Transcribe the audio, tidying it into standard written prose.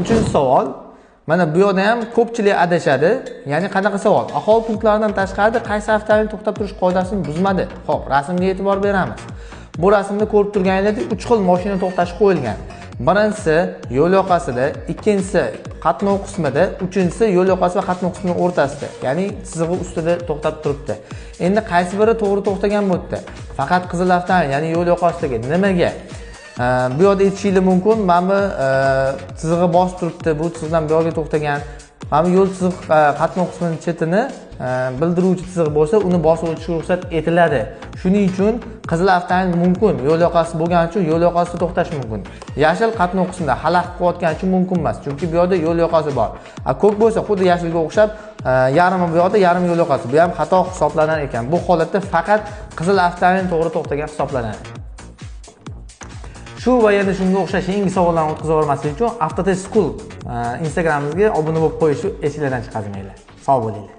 Uchinchi savol. Mana bu yerda ham ko'pchilik adashadi. Ya'ni qanaqa savol? Aholi punktlaridan tashqarida qaysi avtomobil to'xtab turish qoidasini buzmadi? Xo'p, rasmga e'tibor beramiz. Bu rasmda ko'rib turganingizdek 3 xil mashina to'xtashi qo'yilgan. Birinchisi yo'l yoqasida, ikkinchisi qatnov qismida, uchinchisi yo'l yoqasi va qatnov qismining o'rtasida, ya'ni chizig'i ustida to'xtab turibdi. Endi qaysi biri to'g'ri to'xtagan bo'ldi? Faqat qizil avtomobil, ya'ni yo'l yoqasidagi nimaga? Bu yerda aytishingiz mumkin, mana bu chizig'i bosib turibdi, bu chizig'dan bu yerga to'xtagan. Mana bu yo'l chiziq qatnov qismining chetini bildiruvchi chiziq bo'lsa, uni bosib o'tishga ruxsat etiladi. Shuning uchun qizil avtomobil mumkin, yo'l yoqasi bo'lgani uchun yo'l yoqasida to'xtash mumkin. Yashil qatnov qismida xalaqit qilayotgani uchun mumkin emas, chunki bu yerda yo'l yoqasi bor. Ko'k bo'lsa, xuddi yashilga o'xshab, yarmi bu yerda, yarmi yo'l yoqasi. Bu ham xato hisoblanar ekan. Bu holatda faqat qizil avtomobil to'g'ri to'xtagan hisoblanadi. Shu va yana shunga o'xshash yangi savollarni o'tkazib yubormaslik uchun Avtotest School Instagramimizga obuna bo'lib qo'yishni esingizdan chiqarmanglar. Sog' bo'linglar.